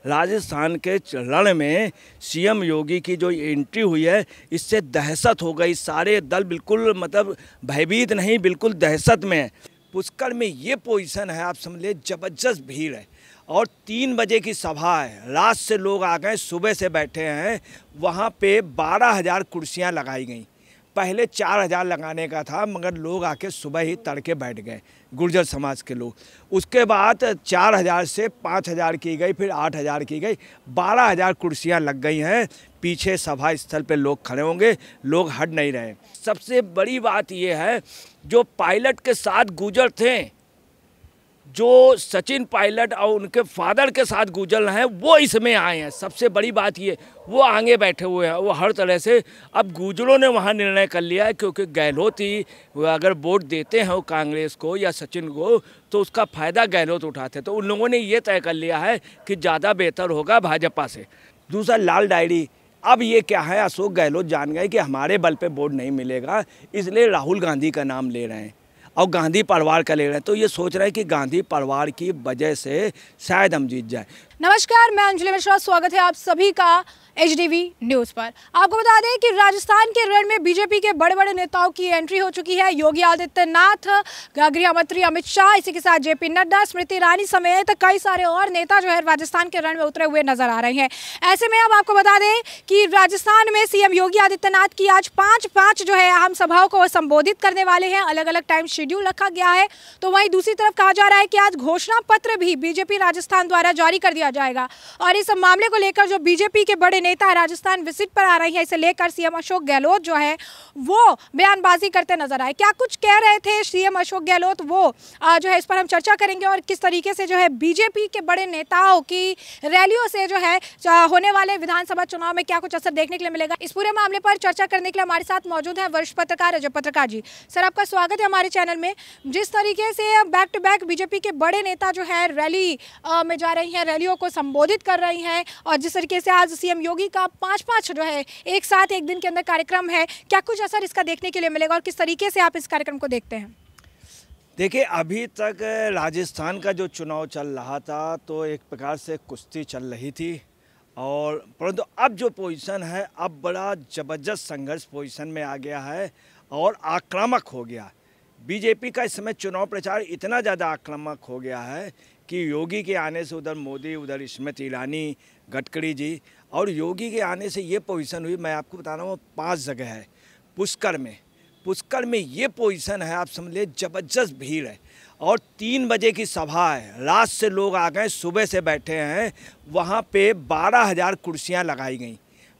राजस्थान के रण में सीएम योगी की जो एंट्री हुई है, इससे दहशत हो गई। सारे दल बिल्कुल मतलब भयभीत नहीं, बिल्कुल दहशत में है। पुष्कर में ये पोजीशन है, आप समझ लीजिए ज़बरदस्त भीड़ है और 3 बजे की सभा है। रात से लोग आ गए, सुबह से बैठे हैं। वहाँ पे 12,000 कुर्सियाँ लगाई गई। पहले 4,000 लगाने का था, मगर लोग आके सुबह ही तड़के बैठ गए, गुर्जर समाज के लोग। उसके बाद 4,000 से 5,000 की गई, फिर 8,000 की गई, 12,000 कुर्सियाँ लग गई हैं। पीछे सभा स्थल पे लोग खड़े होंगे, लोग हट नहीं रहे। सबसे बड़ी बात ये है, जो पायलट के साथ गुजर थे, जो सचिन पायलट और उनके फादर के साथ गुजर हैं, वो इसमें आए हैं। सबसे बड़ी बात ये, वो आगे बैठे हुए हैं। वो हर तरह से अब गुजरों ने वहाँ निर्णय कर लिया है, क्योंकि गहलोत ही अगर वोट देते हैं कांग्रेस को या सचिन को, तो उसका फ़ायदा गहलोत उठाते। तो उन लोगों ने ये तय कर लिया है कि ज़्यादा बेहतर होगा भाजपा से। दूसरा लाल डायरी, अब ये क्या है, अशोक गहलोत जान गए कि हमारे बल पे वोट नहीं मिलेगा, इसलिए राहुल गांधी का नाम ले रहे हैं और गांधी परिवार का ले रहे हैं। तो ये सोच रहे हैं कि गांधी परिवार की वजह से शायद हम जीत जाए। नमस्कार, मैं अंजलि मिश्रा, स्वागत है आप सभी का HDV न्यूज़ पर। आपको बता दें कि राजस्थान के रण में बीजेपी के बड़े बड़े नेताओं की एंट्री हो चुकी है। योगी आदित्यनाथ, गृह मंत्री अमित शाह, इसी के साथ JP नड्डा, स्मृति ईरानी समेत कई सारे और नेता जो है राजस्थान के रण में उतरे हुए नजर आ रहे हैं। ऐसे में अब आपको बता दें कि राजस्थान में सीएम योगी आदित्यनाथ की आज 5 जो है अहम सभाओं को संबोधित करने वाले हैं। अलग अलग टाइम शेड्यूल रखा गया है। तो वहीं दूसरी तरफ कहा जा रहा है कि आज घोषणा पत्र भी बीजेपी राजस्थान द्वारा जारी कर दिया जाएगा। और इस मामले को लेकर जो बीजेपी के बड़े नेता राजस्थान विजिट पर आ रही है, इसे लेकर सीएम अशोक गहलोत जो है वो बयानबाजी करते नजर आए। क्या कुछ कह रहे थे सीएम अशोक गहलोत, वो जो है इस पर हम चर्चा करेंगे। और किस तरीके से जो है बीजेपी के बड़े नेताओं की रैलियों से जो है होने वाले विधानसभा चुनाव में क्या कुछ असर देखने के लिए मिलेगा, इस पूरे मामले पर चर्चा करने के लिए हमारे साथ मौजूद है वरिष्ठ पत्रकार अजय पत्रकार जी। सर, आपका स्वागत है हमारे चैनल में। जिस तरीके से बैक टू बैक बीजेपी के बड़े नेता जो है रैली में जा रही हैं, रैलियों को संबोधित कर रही हैं, और जिस तरीके से आज सीएम योगी का 5 जो है एक साथ एक दिन के अंदर कार्यक्रम है, क्या कुछ असर इसका देखने के लिए मिलेगा और किस तरीके से आप इस कार्यक्रम को देखते हैं? देखिए, अभी तक राजस्थान का जो चुनाव चल रहा था, तो एक प्रकार से कुश्ती चल रही थी, और परंतु अब जो पोजीशन है, अब बड़ा ज़बरदस्त संघर्ष पोजीशन में आ गया है और आक्रामक हो गया। बीजेपी का इस समय चुनाव प्रचार इतना ज़्यादा आक्रामक हो गया है कि योगी के आने से उधर मोदी, उधर स्मृति ईरानी, गडकरी जी, और योगी के आने से ये पोजीशन हुई। मैं आपको बता रहा हूँ 5 जगह है। पुष्कर में ये पोजीशन है, आप समझ लीजिए ज़बरदस्त भीड़ है और 3 बजे की सभा है। रात से लोग आ गए, सुबह से बैठे हैं। वहाँ पे 12,000 कुर्सियाँ लगाई गई।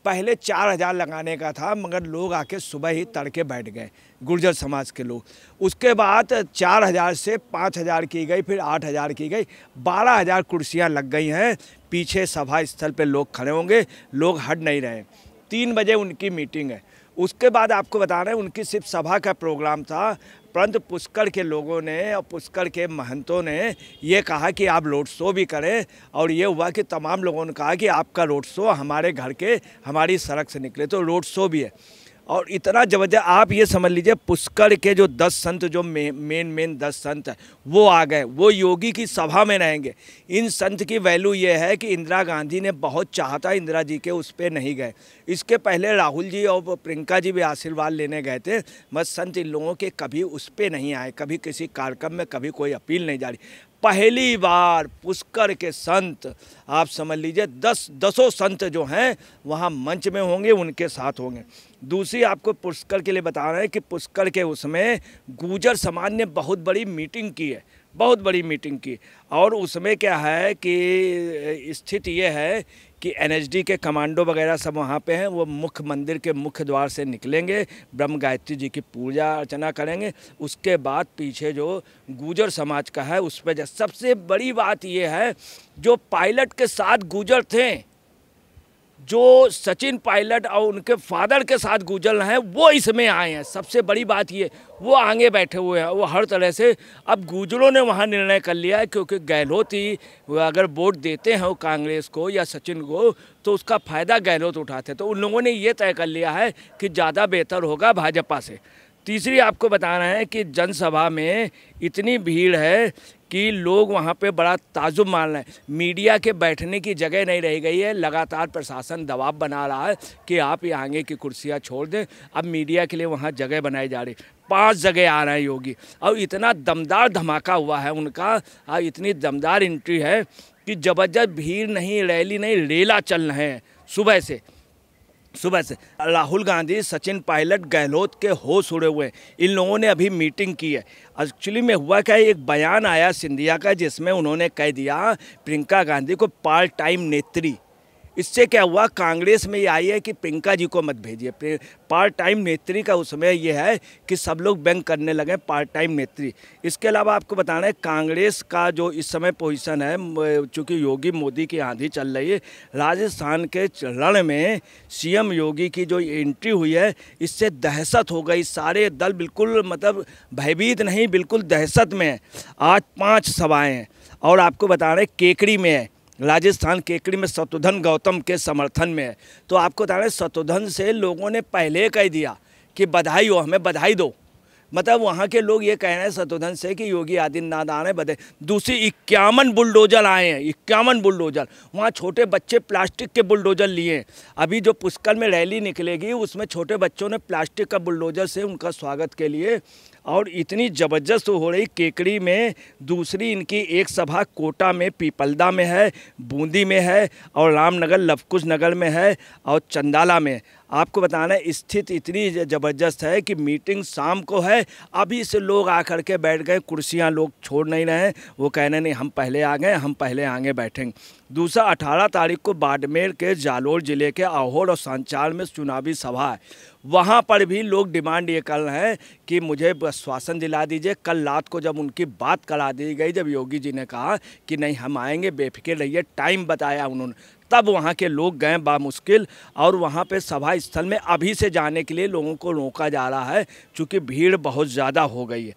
पहले 4,000 लगाने का था, मगर लोग आके सुबह ही तड़के बैठ गए, गुर्जर समाज के लोग। उसके बाद 4,000 से 5,000 की गई, फिर 8,000 की गई, 12,000 कुर्सियाँ लग गई हैं। पीछे सभा स्थल पे लोग खड़े होंगे, लोग हट नहीं रहे। 3 बजे उनकी मीटिंग है। उसके बाद आपको बता रहे हैं, उनकी सिर्फ सभा का प्रोग्राम था, परंतु पुष्कर के लोगों ने और पुष्कर के महंतों ने ये कहा कि आप रोड शो भी करें, और ये हुआ कि तमाम लोगों ने कहा कि आपका रोड शो हमारे घर के, हमारी सड़क से निकले, तो रोड शो भी है। और इतना ज़बरदस्त, आप ये समझ लीजिए पुष्कर के जो 10 संत, जो मेन 10 संत हैं, वो आ गए, वो योगी की सभा में रहेंगे। इन संत की वैल्यू ये है कि इंदिरा गांधी ने बहुत चाहता, इंदिरा जी के उस पर नहीं गए। इसके पहले राहुल जी और प्रियंका जी भी आशीर्वाद लेने गए थे, बस संत इन लोगों के कभी उस पर नहीं आए, कभी किसी कार्यक्रम में कभी कोई अपील नहीं जारी। पहली बार पुष्कर के संत, आप समझ लीजिए 10 संत जो हैं वहाँ मंच में होंगे, उनके साथ होंगे। दूसरी आपको पुष्कर के लिए बता रहे हैं कि पुष्कर के उसमें गुर्जर समाज ने बहुत बड़ी मीटिंग की है, बहुत बड़ी मीटिंग की। और उसमें क्या है कि स्थिति ये है कि NSD के कमांडो वगैरह सब वहाँ पे हैं। वो मुख्य मंदिर के मुख्य द्वार से निकलेंगे, ब्रह्म गायत्री जी की पूजा अर्चना करेंगे। उसके बाद पीछे जो गुर्जर समाज का है उस पर सबसे बड़ी बात ये है, जो पायलट के साथ गुर्जर थे, जो सचिन पायलट और उनके फादर के साथ गुजर रहे हैं, वो इसमें आए हैं। सबसे बड़ी बात ये, वो आगे बैठे हुए हैं। वो हर तरह से अब गुजरों ने वहाँ निर्णय कर लिया है, क्योंकि गहलोत ही अगर वोट देते हैं कांग्रेस को या सचिन को, तो उसका फ़ायदा गहलोत उठाते। तो उन लोगों ने ये तय कर लिया है कि ज़्यादा बेहतर होगा भाजपा से। तीसरी आपको बता रहे हैं कि जनसभा में इतनी भीड़ है कि लोग वहाँ पे बड़ा ताजुब मान रहे हैं। मीडिया के बैठने की जगह नहीं रह गई है। लगातार प्रशासन दबाव बना रहा है कि आप ये आगे की कुर्सियाँ छोड़ दें। अब मीडिया के लिए वहाँ जगह बनाई जा रही। 5 जगह आ रहे हैं योगी और इतना दमदार धमाका हुआ है उनका, इतनी दमदार एंट्री है कि ज़बरदस्त भीड़ नहीं, रैली नहीं, रेला चल रहे हैं सुबह से। राहुल गांधी, सचिन पायलट, गहलोत के होश उड़े हुए हैं। इन लोगों ने अभी मीटिंग की है। एक्चुअली में हुआ क्या, एक बयान आया सिंधिया का जिसमें उन्होंने कह दिया प्रियंका गांधी को पार्ट टाइम नेत्री। इससे क्या हुआ, कांग्रेस में ये आई है कि प्रियंका जी को मत भेजिए। पार्ट टाइम नेत्री का उसमें ये है कि सब लोग व्यंग करने लगे पार्ट टाइम नेत्री। इसके अलावा आपको बताना है कांग्रेस का जो इस समय पोजीशन है, चूँकि योगी मोदी की आंधी चल रही है, राजस्थान के रण में सीएम योगी की जो एंट्री हुई है इससे दहशत हो गई। सारे दल बिल्कुल मतलब भयभीत नहीं, बिल्कुल दहशत में है। आज 5 सभाएँ हैं और आपको बता रहे केकड़ी में है, राजस्थान केकड़ी में शत्रुघ्न गौतम के समर्थन में है। तो आपको बता रहे शत्रुघ्न से लोगों ने पहले कह दिया कि बधाई हो, हमें बधाई दो। मतलब वहाँ के लोग ये कह रहे हैं शत्रुघ्न से कि योगी आदित्यनाथ आ रहे हैं, बधाई। दूसरी 51 बुलडोजर आए हैं, 51 बुलडोजर। वहाँ छोटे बच्चे प्लास्टिक के बुलडोजर लिए हैं। अभी जो पुष्कर में रैली निकलेगी उसमें छोटे बच्चों ने प्लास्टिक का बुलडोजर से उनका स्वागत के लिए। और इतनी ज़बरदस्त हो रही केकड़ी में। दूसरी इनकी एक सभा कोटा में, पीपलदा में है, बूंदी में है और रामनगर लवकुश नगर में है और चंदाला में। आपको बताना है स्थिति इतनी ज़बरदस्त है कि मीटिंग शाम को है। अभी से लोग आकर के बैठ गए, कुर्सियां लोग छोड़ नहीं रहे हैं। वो कह रहे नहीं हम पहले आ गए, हम पहले आगे बैठेंगे। दूसरा 18 तारीख को बाड़मेर के जालोर ज़िले के आहोर और सांचाल में चुनावी सभा है। वहाँ पर भी लोग डिमांड ये कर रहे हैं कि मुझे आश्वासन दिला दीजिए। कल रात को जब उनकी बात करा दी गई, जब योगी जी ने कहा कि नहीं हम आएंगे, बेफिक्र रहिए, टाइम बताया उन्होंने, तब वहाँ के लोग गए बामुश्किल। और वहाँ पे सभा स्थल में अभी से जाने के लिए लोगों को रोका जा रहा है क्योंकि भीड़ बहुत ज़्यादा हो गई है।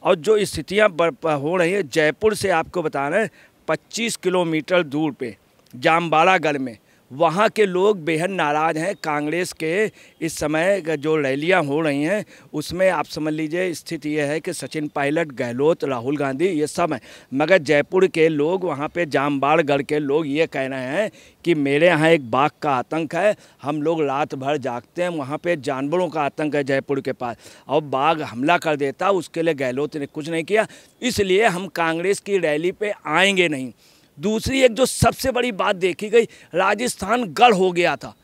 और जो स्थितियाँ हो रही है, जयपुर से आपको बता रहे हैं 25 किलोमीटर दूर पे जामबाड़ागढ़ में, वहाँ के लोग बेहद नाराज़ हैं। कांग्रेस के इस समय जो रैलियाँ हो रही हैं उसमें आप समझ लीजिए स्थिति यह है कि सचिन पायलट, गहलोत, राहुल गांधी ये सब हैं। मगर जयपुर के लोग, वहाँ पे जामबाड़गढ़ के लोग ये कह रहे हैं कि मेरे यहाँ एक बाघ का आतंक है, हम लोग रात भर जागते हैं, वहाँ पे जानवरों का आतंक है जयपुर के पास, और बाघ हमला कर देता, उसके लिए गहलोत ने कुछ नहीं किया, इसलिए हम कांग्रेस की रैली पे आएंगे नहीं। दूसरी एक जो सबसे बड़ी बात देखी गई, राजस्थान गढ़ हो गया था।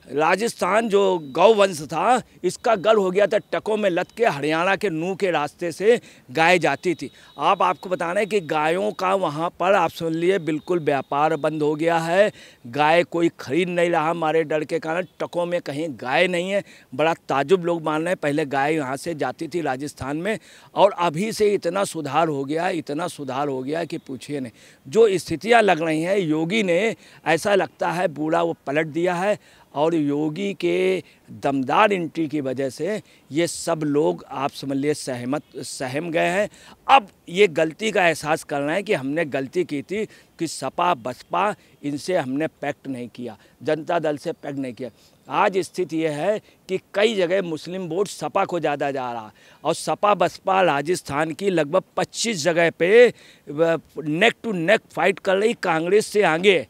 राजस्थान जो गौवंश था इसका गढ़ हो गया था। टकों में लद के हरियाणा के नूह के रास्ते से गाय जाती थी। अब आपको बताना है कि गायों का वहाँ पर आप सुन लिए बिल्कुल व्यापार बंद हो गया है। गाय कोई खरीद नहीं रहा हमारे डर के कारण। टकों में कहीं गाय नहीं है। बड़ा ताजुब लोग मान रहे हैं। पहले गाय यहाँ से जाती थी राजस्थान में, और अभी से इतना सुधार हो गया, इतना सुधार हो गया कि पूछिए नहीं। जो स्थितियाँ लग रही हैं, योगी ने ऐसा लगता है बूढ़ा वो पलट दिया है, और योगी के दमदार एंट्री की वजह से ये सब लोग आप समझ लिए सहम गए हैं। अब ये गलती का एहसास कर रहे हैं कि हमने गलती की थी कि सपा बसपा इनसे हमने पैक्ट नहीं किया, जनता दल से पैक्ट नहीं किया। आज स्थिति ये है कि कई जगह मुस्लिम वोट सपा को ज़्यादा जा रहा है, और सपा बसपा राजस्थान की लगभग 25 जगह पे नेक टू नेक फाइट कर रही कांग्रेस से आगे।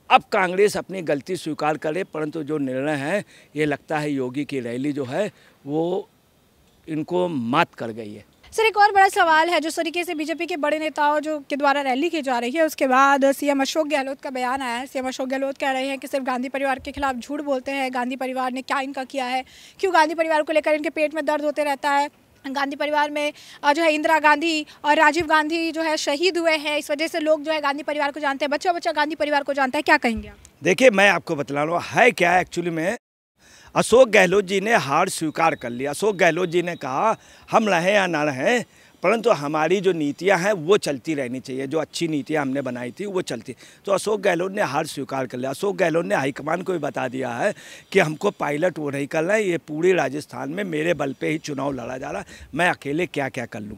अब कांग्रेस अपनी गलती स्वीकार करे, परंतु जो निर्णय है ये लगता है योगी की रैली जो है वो इनको मात कर गई है। सर, एक और बड़ा सवाल है, जिस तरीके से बीजेपी के बड़े नेताओं जो के द्वारा रैली की जा रही है, उसके बाद सीएम अशोक गहलोत का बयान आया है। सीएम अशोक गहलोत कह रहे हैं कि सिर्फ गांधी परिवार के खिलाफ झूठ बोलते हैं। गांधी परिवार ने क्या इनका किया है, क्यों गांधी परिवार को लेकर इनके पेट में दर्द होते रहता है। गांधी परिवार में जो है इंदिरा गांधी और राजीव गांधी जो है शहीद हुए हैं, इस वजह से लोग जो है गांधी परिवार को जानते हैं, बच्चा बच्चा गांधी परिवार को जानता है। क्या कहेंगे आप? देखिए, मैं आपको बतला रहा हूँ है क्या एक्चुअली में। अशोक गहलोत जी ने हार स्वीकार कर लिया। अशोक गहलोत जी ने कहा हम रहें या ना रहें, परंतु हमारी जो नीतियां हैं वो चलती रहनी चाहिए। जो अच्छी नीतियां हमने बनाई थी वो चलती। तो अशोक गहलोत ने हार स्वीकार कर लिया। अशोक गहलोत ने हाईकमान को भी बता दिया है कि हमको पायलट वो नहीं करना है, ये पूरे राजस्थान में मेरे बल पे ही चुनाव लड़ा जा रहा है, मैं अकेले क्या क्या कर लूँ।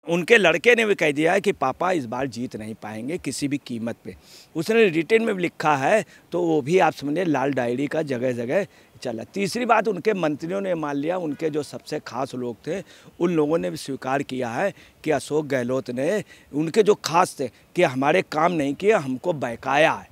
उनके लड़के ने भी कह दिया है कि पापा इस बार जीत नहीं पाएंगे किसी भी कीमत पे। उसने रिटेन में भी लिखा है, तो वो भी आप समझिए लाल डायरी का जगह जगह चला। तीसरी बात, उनके मंत्रियों ने मान लिया, उनके जो सबसे खास लोग थे उन लोगों ने भी स्वीकार किया है कि अशोक गहलोत ने, उनके जो खास थे कि हमारे काम नहीं किए, हमको बहकाया है।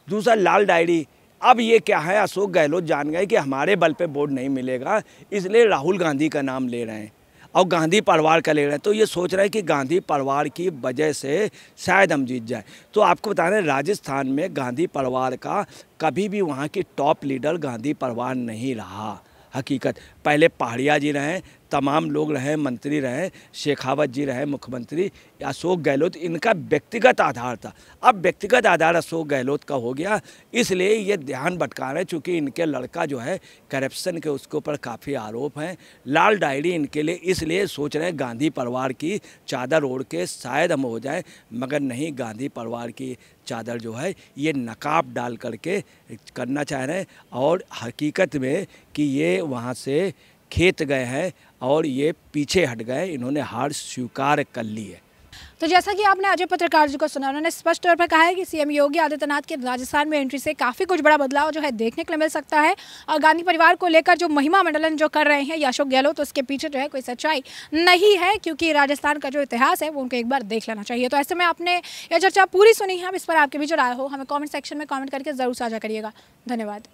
दूसरा लाल डायरी, अब ये क्या है, अशोक गहलोत जान गए कि हमारे बल पे वोट नहीं मिलेगा, इसलिए राहुल गांधी का नाम ले रहे हैं और गांधी परिवार का ले रहे हैं। तो ये सोच रहे हैं कि गांधी परिवार की वजह से शायद हम जीत जाए। तो आपको बता दें, राजस्थान में गांधी परिवार का कभी भी वहाँ की टॉप लीडर गांधी परिवार नहीं रहा। हकीकत, पहले पहाड़िया जी रहे, तमाम लोग रहे, मंत्री रहे, शेखावत जी रहे मुख्यमंत्री, अशोक गहलोत, इनका व्यक्तिगत आधार था। अब व्यक्तिगत आधार अशोक गहलोत का हो गया, इसलिए ये ध्यान भटका रहे हैं, चूँकि इनके लड़का जो है करप्शन के, उसके ऊपर काफ़ी आरोप हैं। लाल डायरी इनके लिए इसलिए सोच रहे हैं गांधी परिवार की चादर ओढ़ के शायद हम हो जाएं, मगर नहीं, गांधी परिवार की चादर जो है ये नकाब डाल करके करना चाह रहे हैं। और हकीकत में कि ये वहाँ से खेत गए हैं और ये पीछे हट गए, इन्होंने हार स्वीकार कर ली है। तो जैसा कि आपने अजय पत्रकार जी को सुना, उन्होंने स्पष्ट तौर पर कहा है कि सीएम योगी आदित्यनाथ के राजस्थान में एंट्री से काफ़ी कुछ बड़ा बदलाव जो है देखने के लिए मिल सकता है। और गांधी परिवार को लेकर जो महिमा मंडलन जो कर रहे हैं या अशोक गहलोत, तो उसके पीछे जो है कोई सच्चाई नहीं है, क्योंकि राजस्थान का जो इतिहास है वो उनको एक बार देख लेना चाहिए। तो ऐसे में आपने ये चर्चा पूरी सुनी है, अब इस पर आपके भी जो राय हो हमें कॉमेंट सेक्शन में कॉमेंट करके ज़रूर साझा करिएगा। धन्यवाद।